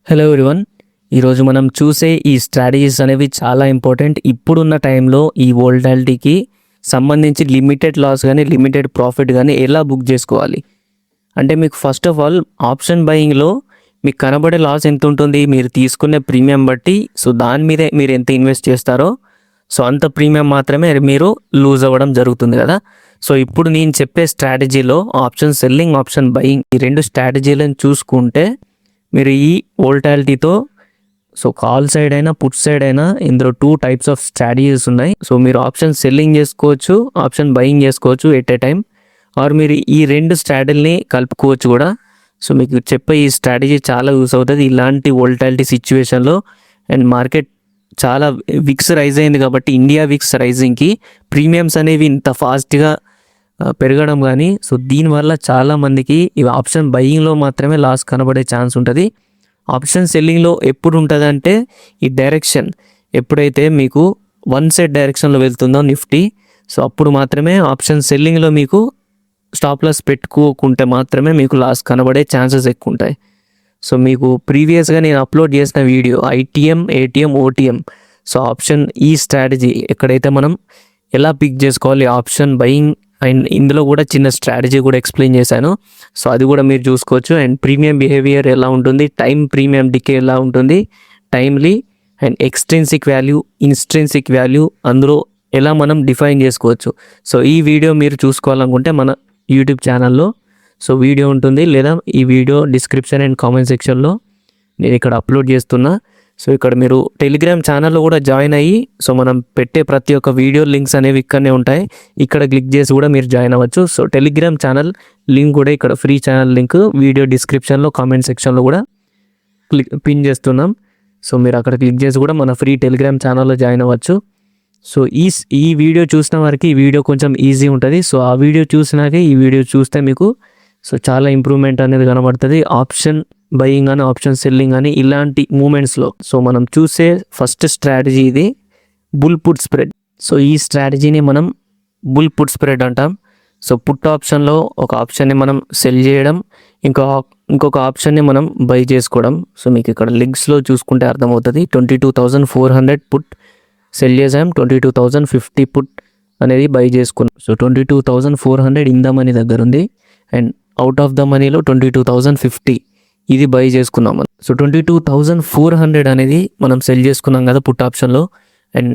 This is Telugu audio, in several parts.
Hello everyone. ఈరోజు మనం చూసే ఈ స్ట్రాటజీస్ అనేవి చాలా ఇంపార్టెంట్. ఇప్పుడున్న టైంలో ఈ వోల్టాలిటీకి సంబంధించి లిమిటెడ్ లాస్ కానీ లిమిటెడ్ ప్రాఫిట్ కానీ ఎలా బుక్ చేసుకోవాలి అంటే మీకు ఫస్ట్ ఆఫ్ ఆల్ ఆప్షన్ బయింగ్లో మీకు కనబడే లాస్ ఎంత ఉంటుంది మీరు తీసుకునే ప్రీమియం బట్టి. సో దాని మీదే మీరు ఎంత ఇన్వెస్ట్ చేస్తారో సో అంత ప్రీమియం మాత్రమే మీరు లూజ్ అవ్వడం జరుగుతుంది కదా. సో ఇప్పుడు నేను చెప్పే స్ట్రాటజీలో ఆప్షన్ సెల్లింగ్, ఆప్షన్ బయింగ్ ఈ రెండు స్ట్రాటజీలను చూసుకుంటే మీరు ఈ వోల్టాలిటీతో సో కాల్ సైడ్ అయినా పుట్ సైడ్ అయినా ఇందులో 2 టైప్స్ ఆఫ్ స్ట్రాటజీస్ ఉన్నాయి. సో మీరు ఆప్షన్ సెల్లింగ్ చేసుకోవచ్చు, ఆప్షన్ బయింగ్ చేసుకోవచ్చు ఎట్ ఏ టైం, ఆర్ మీరు ఈ రెండు స్ట్రాటజీని కలుపుకోవచ్చు కూడా. సో మీకు చెప్పే ఈ స్ట్రాటజీ చాలా యూస్ అవుతుంది ఇలాంటి వోల్టాలిటీ సిచ్యువేషన్లో. అండ్ మార్కెట్ చాలా విక్స్ రైజ్ అయింది కాబట్టి ఇండియా విక్స్ రైజింగ్కి ప్రీమియమ్స్ అనేవి ఇంత ఫాస్ట్గా పెరగడం కానీ సో దీనివల్ల చాలామందికి ఇవి ఆప్షన్ బయింగ్లో మాత్రమే లాస్ కనబడే ఛాన్స్ ఉంటుంది. ఆప్షన్ సెల్లింగ్లో ఎప్పుడు ఉంటుంది అంటే ఈ డైరెక్షన్ ఎప్పుడైతే మీకు వన్ సైడ్ డైరెక్షన్లో వెళ్తుందో నిఫ్టీ, సో అప్పుడు మాత్రమే ఆప్షన్ సెల్లింగ్లో మీకు స్టాప్ లాస్ పెట్టుకోకుంటే మాత్రమే మీకు లాస్ కనబడే ఛాన్సెస్ ఎక్కువ ఉంటాయి. సో మీకు ప్రీవియస్గా నేను అప్లోడ్ చేసిన video ITM, ATM, OTM so option ఈ స్ట్రాటజీ ఎక్కడైతే మనం ఎలా పిక్ చేసుకోవాలి ఆప్షన్ బయింగ్ అండ్ ఇందులో కూడా చిన్న స్ట్రాటజీ కూడా ఎక్స్ప్లెయిన్ చేశాను. సో అది కూడా మీరు చూసుకోవచ్చు. అండ్ ప్రీమియం బిహేవియర్ ఎలా ఉంటుంది, టైం ప్రీమియం డికే ఎలా ఉంటుంది, timely and extrinsic value, intrinsic value అందులో ఎలా మనం డిఫైన్ చేసుకోవచ్చు. సో ఈ వీడియో మీరు చూసుకోవాలనుకుంటే మన యూట్యూబ్ ఛానల్లో సో వీడియో ఉంటుంది, లేదా ఈ వీడియో డిస్క్రిప్షన్ అండ్ కామెంట్ సెక్షన్లో నేను ఇక్కడ అప్లోడ్ చేస్తున్నా. సో ఇక్కడ మీరు టెలిగ్రామ్ ఛానల్లో కూడా జాయిన్ అయ్యి సో మనం పెట్టే ప్రతి ఒక్క వీడియో లింక్స్ అనేవి ఇక్కడనే ఉంటాయి, ఇక్కడ క్లిక్ చేసి కూడా మీరు జాయిన్ అవ్వచ్చు. సో టెలిగ్రామ్ ఛానల్ లింక్ కూడా ఇక్కడ ఫ్రీ ఛానల్ లింక్ వీడియో డిస్క్రిప్షన్లో కామెంట్ సెక్షన్లో కూడా పిన్ చేస్తున్నాం. సో మీరు అక్కడ క్లిక్ చేసి కూడా మన ఫ్రీ టెలిగ్రామ్ ఛానల్లో జాయిన్ అవ్వచ్చు. సో ఈ వీడియో చూసిన వారికి ఈ వీడియో కొంచెం ఈజీ ఉంటుంది. సో ఆ వీడియో చూసినాకే ఈ వీడియో చూస్తే మీకు సో చాలా ఇంప్రూవ్మెంట్ అనేది కనబడుతుంది ఆప్షన్ బయింగ్ అని, ఆప్షన్ సెల్లింగ్ అని ఇలాంటి మూమెంట్స్లో. సో మనం చూసే ఫస్ట్ స్ట్రాటజీ ఇది బుల్ పుట్ స్ప్రెడ్. సో ఈ స్ట్రాటజీని మనం బుల్ పుట్ స్ప్రెడ్ అంటాం. సో పుట్ ఆప్షన్లో ఒక ఆప్షన్ని మనం సెల్ చేయడం, ఇంకొక ఆప్షన్ని మనం బై చేసుకోవడం. సో మీకు ఇక్కడ లింక్స్లో చూసుకుంటే అర్థమవుతుంది. 22,400 పుట్ సెల్ చేసాం, 22,050 పుట్ అనేది బై చేసుకున్నాం. సో 22,400 ఇన్ ద మనీ దగ్గర ఉంది అండ్ అవుట్ ఆఫ్ ద మనీలో 22,050 ఇది బై చేసుకున్నాం. సో 22,400 అనేది మనం సెల్ చేసుకున్నాం కదా పుట్ ఆప్షన్లో. అండ్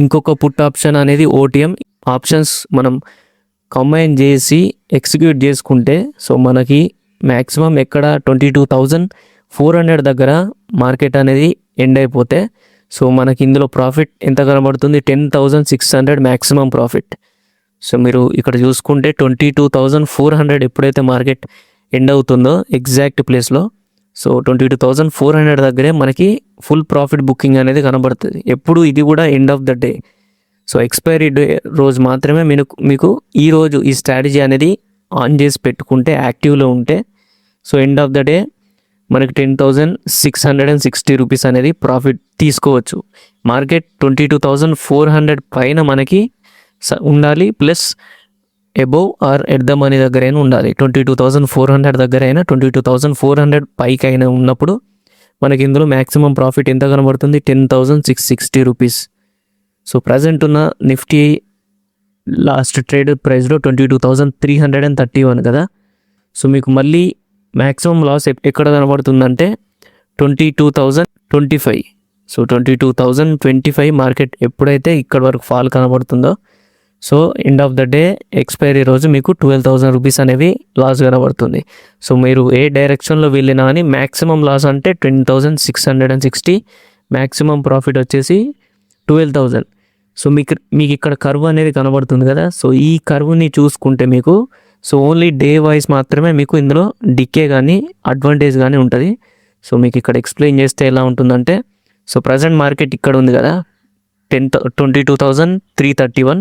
ఇంకొక పుట్ ఆప్షన్ అనేది ఓటీఎం ఆప్షన్స్ మనం కంబైన్ చేసి ఎగ్జిక్యూట్ చేసుకుంటే సో మనకి మ్యాక్సిమం ఎక్కడ 22,400 దగ్గర మార్కెట్ అనేది ఎండ్ అయిపోతే సో మనకి ఇందులో ప్రాఫిట్ ఎంత కనబడుతుంది, 10,600 మ్యాక్సిమం ప్రాఫిట్. సో మీరు ఇక్కడ చూసుకుంటే 22,400 ఎప్పుడైతే మార్కెట్ ఎండ్ అవుతుందో ఎగ్జాక్ట్ ప్లేస్లో సో 22,400 దగ్గరే మనకి ఫుల్ ప్రాఫిట్ బుకింగ్ అనేది కనబడుతుంది. ఎప్పుడు ఇది కూడా end of the day. So expiry day రోజు మాత్రమే మీకు ఈ రోజు ఈ స్ట్రాటజీ అనేది ఆన్ చేసి పెట్టుకుంటే యాక్టివ్లో ఉంటే so end of the day మనకి 10,660 రూపీస్ అనేది ప్రాఫిట్ తీసుకోవచ్చు. మార్కెట్ 22,400 పైన మనకి ఉండాలి, plus above or at the money దగ్గర అయినా ఉండాలి. 22,400 దగ్గర అయినా 22,400 పైకి అయినా ఉన్నప్పుడు మనకి ఇందులో మ్యాక్సిమం ప్రాఫిట్ ఎంత కనబడుతుంది, 10,660 రూపీస్. సో ప్రజెంట్ ఉన్న నిఫ్టీ లాస్ట్ ట్రేడ్ ప్రైస్లో 22,331 కదా. సో మీకు మళ్ళీ మ్యాక్సిమం లాస్ ఎక్కడ కనబడుతుందంటే 22,025. సో 22,025 మార్కెట్ ఎప్పుడైతే ఇక్కడ వరకు ఫాల్ కనబడుతుందో so end of the day expiry రోజు మీకు 12,000 రూపీస్ అనేవి లాస్ కనబడుతుంది. సో మీరు ఏ డైరెక్షన్లో వెళ్ళినా అని మ్యాక్సిమం లాస్ అంటే 10,660, మ్యాక్సిమం ప్రాఫిట్ వచ్చేసి 12,000. సో మీకు ఇక్కడ కర్వ్ అనేది కనబడుతుంది కదా. సో ఈ కర్వ్ని చూసుకుంటే మీకు సో ఓన్లీ డే వైజ్ మాత్రమే మీకు ఇందులో డికే కానీ అడ్వాంటేజ్ కానీ ఉంటుంది. సో మీకు ఇక్కడ ఎక్స్ప్లెయిన్ చేస్తే ఎలా ఉంటుందంటే సో ప్రజెంట్ మార్కెట్ ఇక్కడ ఉంది కదా 22,331.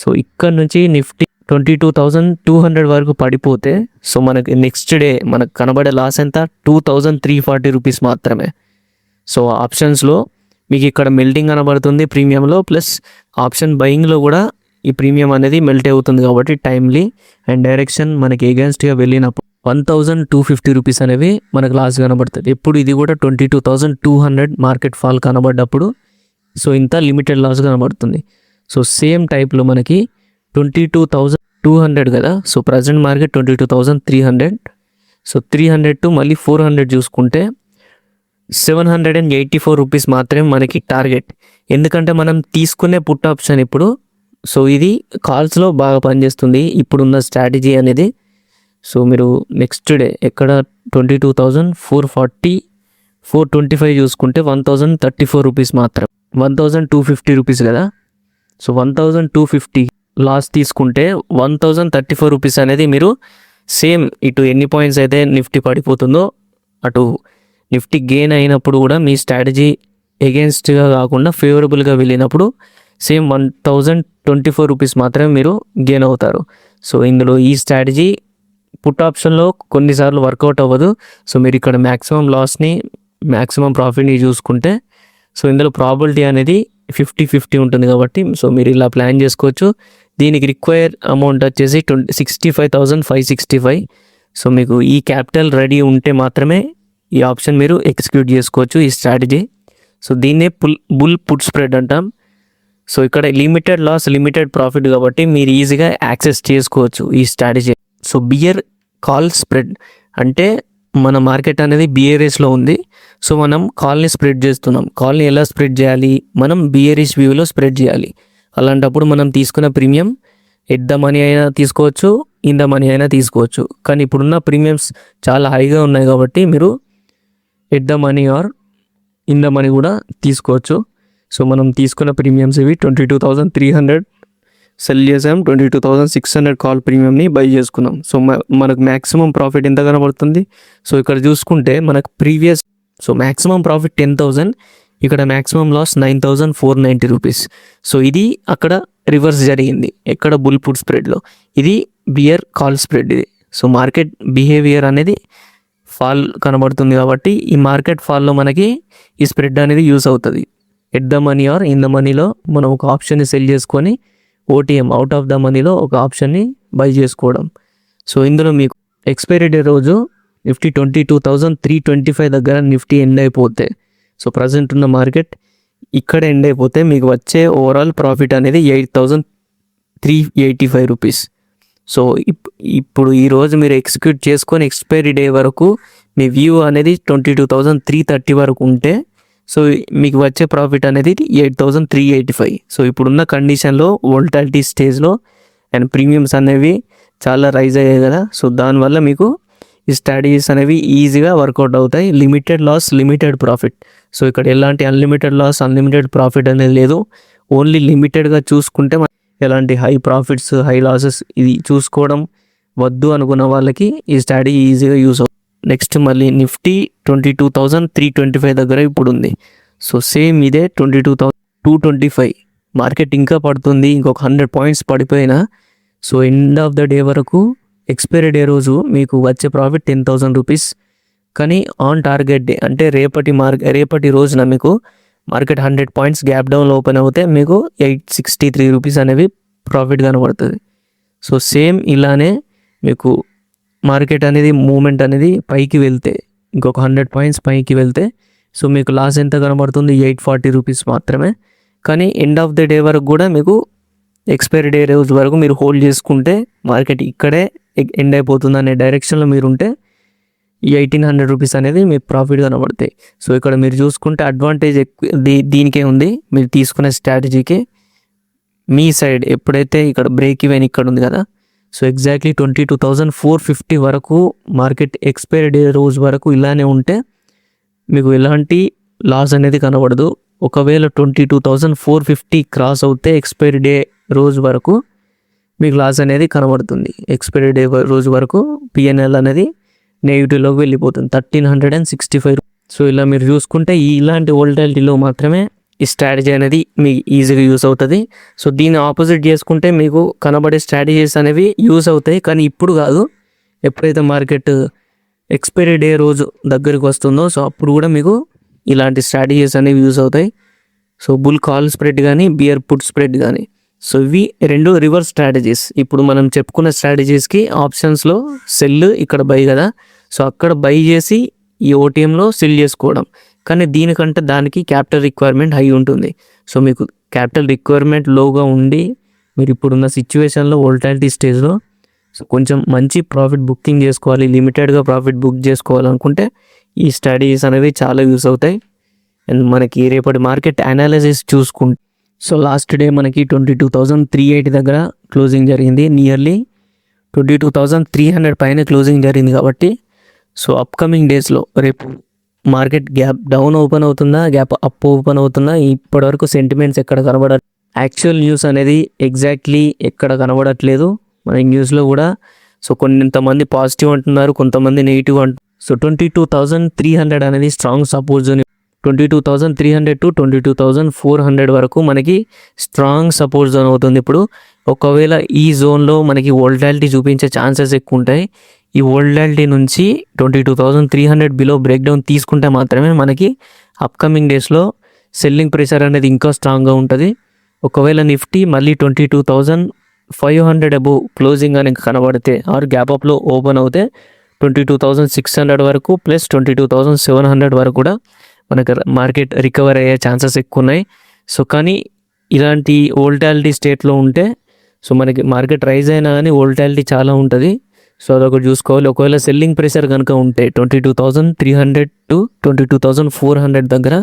సో ఇక్కడ నుంచి నిఫ్టీ 22,200 వరకు పడిపోతే సో మనకి నెక్స్ట్ డే మనకు కనబడే లాస్ ఎంత 2,340 రూపీస్ మాత్రమే. సో ఆప్షన్స్లో మీకు ఇక్కడ మెల్టింగ్ కనబడుతుంది ప్రీమియంలో, ప్లస్ ఆప్షన్ బయింగ్లో కూడా ఈ ప్రీమియం అనేది మెల్ట్ అవుతుంది కాబట్టి టైమ్లీ అండ్ డైరెక్షన్ మనకి ఎగెన్స్ట్గా వెళ్ళినప్పుడు 1250 రూపీస్ అనేవి మనకు లాస్ కనబడుతుంది. ఎప్పుడు ఇది కూడా 22,200 మార్కెట్ ఫాల్ కనబడ్డప్పుడు సో ఇంత లిమిటెడ్ లాస్ కనబడుతుంది. సో సేమ్ టైప్లో మనకి 22,200 కదా, so present market 22,300. So 300 to మళ్ళీ 400 చూసుకుంటే 784 రూపీస్ మాత్రమే మనకి టార్గెట్. ఎందుకంటే మనం తీసుకునే పుట్ ఆప్షన్ ఇప్పుడు సో ఇది కాల్స్లో బాగా పనిచేస్తుంది ఇప్పుడున్న స్ట్రాటజీ అనేది. సో మీరు నెక్స్ట్ డే ఎక్కడ 22,440 425 చూసుకుంటే 1,034 రూపీస్ మాత్రం, 1,250 రూపీస్ కదా. సో 1,250 లాస్ తీసుకుంటే 1,034 రూపీస్ అనేది మీరు సేమ్ ఇటు ఎన్ని పాయింట్స్ అయితే నిఫ్టీ పడిపోతుందో అటు నిఫ్టీ గెయిన్ అయినప్పుడు కూడా మీ స్ట్రాటజీ ఎగెన్స్ట్గా కాకుండా ఫేవరబుల్గా వెళ్ళినప్పుడు సేమ్ 1,024 రూపీస్ మాత్రమే మీరు గెయిన్ అవుతారు. సో ఇందులో ఈ స్ట్రాటజీ పుట్ ఆప్షన్లో కొన్నిసార్లు వర్కౌట్ అవ్వదు. సో మీరు ఇక్కడ మ్యాక్సిమం లాస్ని మ్యాక్సిమం ప్రాఫిట్ని చూసుకుంటే సో ఇందులో ప్రాబిలిటీ అనేది 50-50 ఉంటుంది కాబట్టి సో మీరు ఇలా ప్లాన్ చేసుకోవచ్చు. దీనికి రిక్వైర్ అమౌంట్ వచ్చేసి 65,565. సో మీకు ఈ క్యాపిటల్ రెడీ ఉంటే మాత్రమే ఈ ఆప్షన్ మీరు ఎగ్జిక్యూట్ చేసుకోవచ్చు ఈ స్ట్రాటజీ. సో దీన్నే బుల్ పుట్ స్ప్రెడ్ అంటాం. సో ఇక్కడ లిమిటెడ్ లాస్ లిమిటెడ్ ప్రాఫిట్ కాబట్టి మీరు ఈజీగా యాక్సెస్ చేసుకోవచ్చు ఈ strategy. So bear call spread అంటే మన మార్కెట్ అనేది బియరిష్లో ఉంది. సో మనం కాల్ని స్ప్రెడ్ చేస్తున్నాం. కాల్ని ఎలా స్ప్రెడ్ చేయాలి, మనం బియరిష్ వ్యూలో స్ప్రెడ్ చేయాలి. అలాంటప్పుడు మనం తీసుకున్న ప్రీమియం ఎట్ ద మనీ అయినా తీసుకోవచ్చు, ఇన్ ద మనీ అయినా తీసుకోవచ్చు. కానీ ఇప్పుడున్న ప్రీమియమ్స్ చాలా హైగా ఉన్నాయి కాబట్టి మీరు at the money are in the money కూడా తీసుకోవచ్చు. సో మనం తీసుకున్న ప్రీమియమ్స్ ఇవి 22,300 సెల్ చేసాం, 22,600 కాల్ ప్రీమియంని బై చేసుకున్నాం. సో మనకు మ్యాక్సిమం ప్రాఫిట్ ఎంత కనబడుతుంది. సో ఇక్కడ చూసుకుంటే మనకు ప్రీవియస్ సో మ్యాక్సిమం ప్రాఫిట్ 10,000, ఇక్కడ మ్యాక్సిమం లాస్ 9,490 రూపీస్. సో ఇది అక్కడ రివర్స్ జరిగింది ఎక్కడ బుల్ పుట్ స్ప్రెడ్లో, ఇది బియర్ కాల్ స్ప్రెడ్ ఇది. సో మార్కెట్ బిహేవియర్ అనేది ఫాల్ కనబడుతుంది కాబట్టి ఈ మార్కెట్ ఫాల్లో మనకి ఈ స్ప్రెడ్ అనేది యూస్ అవుతుంది. At the money are in the మనీలో మనం ఒక ఆప్షన్ని సెల్ చేసుకొని ఓటీఎం అవుట్ ఆఫ్ ద మనీలో ఒక ఆప్షన్ని బై చేసుకోవడం. సో ఇందులో మీకు ఎక్స్పైరీ డే రోజు నిఫ్టీ 22,325 దగ్గర నిఫ్టీ ఎండ్ అయిపోతే సో ప్రజెంట్ ఉన్న మార్కెట్ ఇక్కడ ఎండ్ అయిపోతే మీకు వచ్చే ఓవరాల్ ప్రాఫిట్ అనేది 8,385 రూపీస్. సో ఇప్పుడు ఈరోజు మీరు ఎగ్జిక్యూట్ చేసుకొని ఎక్స్పైరీ డే వరకు మీ వ్యూ అనేది 22,330 వరకు ఉంటే సో మీకు వచ్చే ప్రాఫిట్ అనేది 8,385. సో ఇప్పుడున్న కండిషన్లో వోల్టాలిటీ స్టేజ్లో అండ్ ప్రీమియమ్స్ అనేవి చాలా రైజ్ అయ్యాయి కదా. సో దానివల్ల మీకు ఈ స్ట్రాటజీస్ అనేవి ఈజీగా వర్కౌట్ అవుతాయి. Limited loss limited profit. So ఇక్కడ ఎలాంటి అన్లిమిటెడ్ లాస్ అన్లిమిటెడ్ ప్రాఫిట్ అనేది లేదు. ఓన్లీ లిమిటెడ్గా చూసుకుంటే ఎలాంటి హై ప్రాఫిట్స్ హై లాసెస్ ఇది చూసుకోవడం వద్దు అనుకున్న వాళ్ళకి ఈ స్ట్రాటజీ ఈజీగా యూస్ అవుతుంది. నెక్స్ట్ మళ్ళీ నిఫ్టీ 22,325 దగ్గర ఇప్పుడు ఉంది. సో సేమ్ ఇదే 22,225 మార్కెట్ ఇంకా పడుతుంది. ఇంకొక 100 పాయింట్స్ పడిపోయినా so end of the day వరకు ఎక్స్పైరీ డే రోజు మీకు వచ్చే ప్రాఫిట్ 10,000 రూపీస్. కానీ ఆన్ టార్గెట్ డే అంటే రేపటి రోజున మీకు మార్కెట్ 100 పాయింట్స్ గ్యాప్ డౌన్లో ఓపెన్ అవుతే మీకు 863 రూపీస్ అనేవి ప్రాఫిట్ కనబడుతుంది. సో సేమ్ ఇలానే మీకు మార్కెట్ అనేది మూమెంట్ అనేది పైకి వెళ్తే ఇంకొక 100 పాయింట్స్ పైకి వెళ్తే సో మీకు లాస్ ఎంత కనబడుతుంది 840 రూపీస్ మాత్రమే. కానీ ఎండ్ ఆఫ్ ద డే వరకు కూడా మీకు ఎక్స్పైరీ డే రోజు వరకు మీరు హోల్డ్ చేసుకుంటే మార్కెట్ ఇక్కడే ఎండ్ అయిపోతుంది అనే డైరెక్షన్లో మీరు ఉంటే ఈ 1,800 రూపీస్ అనేది మీకు ప్రాఫిట్ కనబడతాయి. సో ఇక్కడ మీరు చూసుకుంటే అడ్వాంటేజ్ దీనికే ఉంది. మీరు తీసుకునే స్ట్రాటజీకి మీ సైడ్ ఎప్పుడైతే ఇక్కడ బ్రేక్ ఈవెన్ ఇక్కడ ఉంది కదా, సో ఎగ్జాక్ట్లీ 22,450 వరకు మార్కెట్ ఎక్స్పైరీ డే రోజు వరకు ఇలానే ఉంటే మీకు ఎలాంటి లాస్ అనేది కనబడదు. ఒకవేళ 22,450 క్రాస్ అవుతే ఎక్స్పైరీ డే రోజు వరకు మీకు లాస్ అనేది కనబడుతుంది. ఎక్స్పైరీ డే రోజు వరకు పిఎన్ఎల్ అనేది నెగిటివ్లోకి వెళ్ళిపోతుంది 1,365. సో ఇలా మీరు చూసుకుంటే ఇలాంటి వోల్టాలిటీలో మాత్రమే ఈ స్ట్రాటజీ అనేది మీకు ఈజీగా యూస్ అవుతుంది. సో దీన్ని ఆపోజిట్ చేసుకుంటే మీకు కనబడే స్ట్రాటజీస్ అనేవి యూస్ అవుతాయి, కానీ ఇప్పుడు కాదు. ఎప్పుడైతే మార్కెట్ ఎక్స్పైరీ డే రోజు దగ్గరికి వస్తుందో సో అప్పుడు కూడా మీకు ఇలాంటి స్ట్రాటజీస్ అనేవి యూస్ అవుతాయి. సో బుల్ కాల్ స్ప్రెడ్ కానీ బియర్ పుట్ స్ప్రెడ్ కానీ సో ఇవి రెండు రివర్స్ స్ట్రాటజీస్. ఇప్పుడు మనం చెప్పుకున్న స్ట్రాటజీస్కి ఆప్షన్స్లో సెల్ ఇక్కడ బై కదా, సో అక్కడ బై చేసి ఈ ఓటీఎంలో సెల్ చేసుకోవడం. కానీ దీనికంటే దానికి క్యాపిటల్ రిక్వైర్మెంట్ హై ఉంటుంది. సో మీకు క్యాపిటల్ రిక్వైర్మెంట్ లోగా ఉండి మీరు ఇప్పుడున్న సిచ్యువేషన్లో వోల్టాలిటీ స్టేజ్లో సో కొంచెం మంచి ప్రాఫిట్ బుకింగ్ చేసుకోవాలి, లిమిటెడ్గా ప్రాఫిట్ బుక్ చేసుకోవాలనుకుంటే ఈ స్ట్రాటజీస్ అనేవి చాలా యూస్ అవుతాయి. అండ్ మనకి రేపటి మార్కెట్ అనాలిసిస్ చూసుకుంటే సో లాస్ట్ డే మనకి 22,380 దగ్గర క్లోజింగ్ జరిగింది. నియర్లీ 22,300 పైన క్లోజింగ్ జరిగింది. కాబట్టి సో అప్కమింగ్ డేస్లో రేపు మార్కెట్ గ్యాప్ డౌన్ ఓపెన్ అవుతుందా, గ్యాప్ అప్ ఓపెన్ అవుతుందా, ఇప్పటివరకు సెంటిమెంట్స్ ఎక్కడ కనబడట్లేదు. యాక్చువల్ న్యూస్ అనేది ఎగ్జాక్ట్లీ ఎక్కడ కనబడట్లేదు మన న్యూస్లో కూడా. సో కొంతమంది పాజిటివ్ అంటున్నారు, కొంతమంది నెగిటివ్ అంటున్నారు. సో 22,300 అనేది స్ట్రాంగ్ సపోర్ట్ జోన్. 22,300 to 22,400 వరకు మనకి స్ట్రాంగ్ సపోర్ట్ జోన్ అవుతుంది. ఇప్పుడు ఒకవేళ ఈ జోన్లో మనకి వోల్టాలిటీ చూపించే ఛాన్సెస్ ఎక్కువ ఉంటాయి. ఈ వోల్టాలిటీ నుంచి 22,300 బిలో బ్రేక్ డౌన్ తీసుకుంటే మాత్రమే మనకి అప్కమింగ్ డేస్లో సెల్లింగ్ ప్రెషర్ అనేది ఇంకా స్ట్రాంగ్గా ఉంటుంది. ఒకవేళ నిఫ్టీ మళ్ళీ 22,500 అబోవ్ క్లోజింగ్ అని కనబడితే ఆర్ గ్యాప్ అప్లో ఓపెన్ అవుతే 22,600 వరకు ప్లస్ 22,700 వరకు కూడా మనకు మార్కెట్ రికవర్ అయ్యే ఛాన్సెస్ ఎక్కువ ఉన్నాయి. సో కానీ ఇలాంటి వోల్టాలిటీ స్టేట్లో ఉంటే సో మనకి మార్కెట్ రైజ్ అయినా కానీ వోల్టాలిటీ చాలా ఉంటుంది. సో అదొకటి చూసుకోవాలి. ఒకవేళ సెల్లింగ్ ప్రెషర్ కనుక ఉంటే 22,300 to 22,400 దగ్గర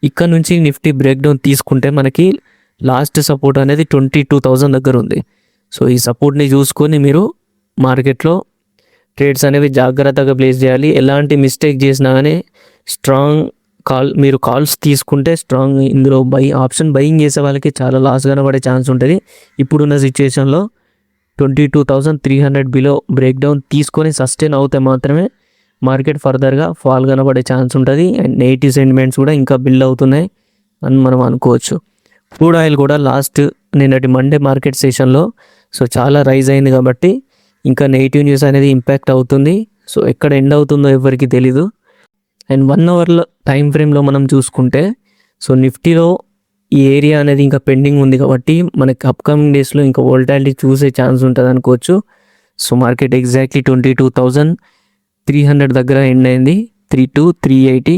ఇక్కడ నుంచి నిఫ్టీ బ్రేక్ డౌన్ తీసుకుంటే మనకి లాస్ట్ సపోర్ట్ అనేది 22,000 దగ్గర ఉంది. సో ఈ సపోర్ట్ని చూసుకొని మీరు మార్కెట్లో ట్రేడ్స్ అనేవి జాగ్రత్తగా ప్లేస్ చేయాలి. ఎలాంటి మిస్టేక్ చేసినా కానీ స్ట్రాంగ్ మీరు కాల్స్ తీసుకుంటే స్ట్రాంగ్ ఇందులో ఆప్షన్ బయింగ్ చేసే వాళ్ళకి చాలా లాస్ కనబడే ఛాన్స్ ఉంటుంది. ఇప్పుడున్న సిచ్యువేషన్లో 22,300 బిలో బ్రేక్ డౌన్ తీసుకొని సస్టైన్ అవుతే మాత్రమే మార్కెట్ ఫర్దర్గా ఫాల్ కనబడే ఛాన్స్ ఉంటుంది. అండ్ నెగిటివ్ సెంటిమెంట్స్ కూడా ఇంకా బిల్డ్ అవుతున్నాయి అని మనం అనుకోవచ్చు. క్రూడ్ ఆయిల్ కూడా లాస్ట్ నిన్నటి మండే మార్కెట్ సెషన్లో సో చాలా రైజ్ అయింది కాబట్టి ఇంకా నెగిటివ్ న్యూస్ అనేది ఇంపాక్ట్ అవుతుంది. సో ఎక్కడ ఎండ్ అవుతుందో ఎవరికి తెలీదు. అండ్ 1 అవర్లో టైం ఫ్రేమ్లో మనం చూసుకుంటే సో నిఫ్టీలో ఈ ఏరియా అనేది ఇంకా పెండింగ్ ఉంది కాబట్టి మనకి అప్కమింగ్ డేస్లో ఇంకా వోల్టాలిటీ చూసే ఛాన్స్ ఉంటుంది అనుకోవచ్చు. సో మార్కెట్ ఎగ్జాక్ట్లీ 22,300 దగ్గర ఎండ్ అయింది, 380.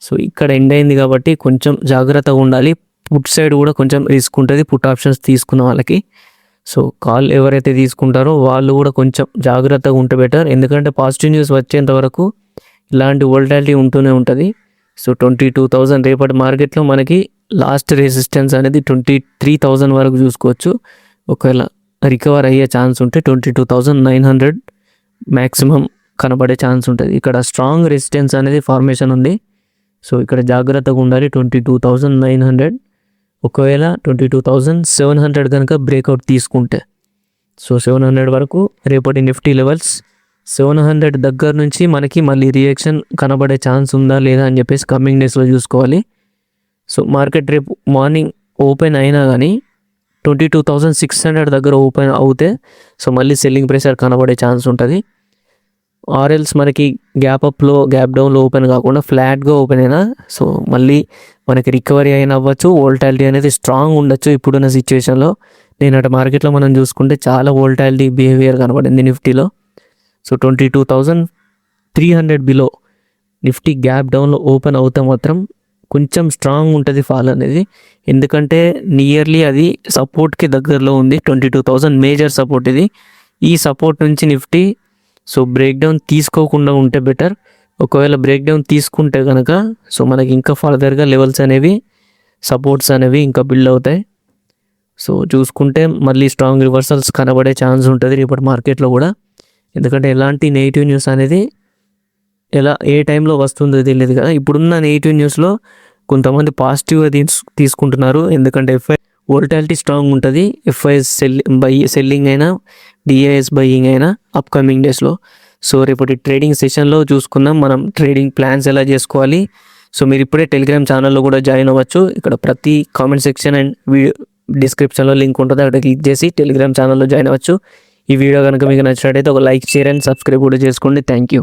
సో ఇక్కడ ఎండ్ అయింది కాబట్టి కొంచెం జాగ్రత్తగా ఉండాలి. పుట్ సైడ్ కూడా కొంచెం రిస్క్ ఉంటుంది పుట్ ఆప్షన్స్ తీసుకున్న వాళ్ళకి. సో కాల్ ఎవరైతే తీసుకుంటారో వాళ్ళు కూడా కొంచెం జాగ్రత్తగా ఉంటే బెటర్. ఎందుకంటే పాజిటివ్ న్యూస్ వచ్చేంత వరకు ఇలాంటి వోల్టాలిటీ ఉంటూనే ఉంటుంది. సో 22,000 రేపటి మార్కెట్లో మనకి లాస్ట్ రెసిస్టెన్స్ అనేది 23,000 వరకు చూసుకోవచ్చు. ఒకవేళ రికవర్ అయ్యే ఛాన్స్ ఉంటే 22,900 మ్యాక్సిమం కనబడే ఛాన్స్ ఉంటుంది. ఇక్కడ స్ట్రాంగ్ రెసిస్టెన్స్ అనేది ఫార్మేషన్ ఉంది. సో ఇక్కడ జాగ్రత్తగా ఉండాలి. 22,900 ఒకవేళ 22,700 కనుక బ్రేక్అవుట్ తీసుకుంటే సో 700 వరకు రేపటి నిఫ్టీ లెవెల్స్ 700 దగ్గర నుంచి మనకి మళ్ళీ రియాక్షన్ కనబడే ఛాన్స్ ఉందా లేదా అని చెప్పేసి కమింగ్ డేస్లో చూసుకోవాలి. సో మార్కెట్ రేపు మార్నింగ్ ఓపెన్ అయినా కానీ 22,600 దగ్గర ఓపెన్ అవుతే సో మళ్ళీ సెల్లింగ్ ప్రెషర్ కనబడే ఛాన్స్ ఉంటుంది. ఆర్ఎల్స్ మనకి గ్యాప్ అప్లో గ్యాప్ డౌన్లో ఓపెన్ కాకుండా ఫ్లాట్గా ఓపెన్ అయినా సో మళ్ళీ మనకి రికవరీ అయినా అవ్వచ్చు. వోల్టాలిటీ అనేది స్ట్రాంగ్ ఉండొచ్చు ఇప్పుడున్న సిచ్యువేషన్లో. నేనట మార్కెట్లో మనం చూసుకుంటే చాలా వోల్టాలిటీ బిహేవియర్ కనబడింది నిఫ్టీలో. సో 22,300 బిలో నిఫ్టీ గ్యాప్ డౌన్లో ఓపెన్ అవుతే మాత్రం కొంచెం స్ట్రాంగ్ ఉంటుంది ఫాల్ అనేది. ఎందుకంటే నియర్లీ అది సపోర్ట్కి దగ్గరలో ఉంది. 22,000 మేజర్ సపోర్ట్ ఇది. ఈ సపోర్ట్ నుంచి నిఫ్టీ సో బ్రేక్ డౌన్ తీసుకోకుండా ఉంటే బెటర్. ఒకవేళ బ్రేక్ డౌన్ తీసుకుంటే కనుక సో మనకి ఇంకా ఫర్దర్గా లెవెల్స్ అనేవి సపోర్ట్స్ అనేవి ఇంకా బిల్డ్ అవుతాయి. సో చూసుకుంటే మళ్ళీ స్ట్రాంగ్ రివర్సల్స్ కనబడే ఛాన్స్ ఉంటుంది రేపటి మార్కెట్లో కూడా. ఎందుకంటే ఎలాంటి నెగిటివ్ న్యూస్ అనేది ఏ టైంలో వస్తుందో తెలియదు కదా. ఇప్పుడున్న నెగిటివ్ న్యూస్లో కొంతమంది పాజిటివ్గా తీసుకుంటున్నారు. ఎందుకంటే వోల్టాలిటీ స్ట్రాంగ్ ఉంటుంది. ఎఫ్ఐఎస్ సెల్లింగ్ అయినా డిఐఎస్ బయింగ్ అయినా అప్కమింగ్ డేస్లో. సో రేపటి ట్రేడింగ్ సెషన్లో చూసుకుందాం మనం ట్రేడింగ్ ప్లాన్స్ ఎలా చేసుకోవాలి. సో మీరు ఇప్పుడే టెలిగ్రామ్ ఛానల్లో కూడా జాయిన్ అవ్వచ్చు. ఇక్కడ ప్రతి కామెంట్ సెక్షన్ అండ్ వీడియో డిస్క్రిప్షన్లో లింక్ ఉంటుంది, అక్కడ క్లిక్ చేసి టెలిగ్రామ్ ఛానల్లో జాయిన్ అవ్వచ్చు. ఈ వీడియో కనుక మీకు నచ్చినట్టయితే ఒక లైక్, షేర్ అండ్ సబ్స్క్రైబ్ కూడా చేసుకోండి. Thank you.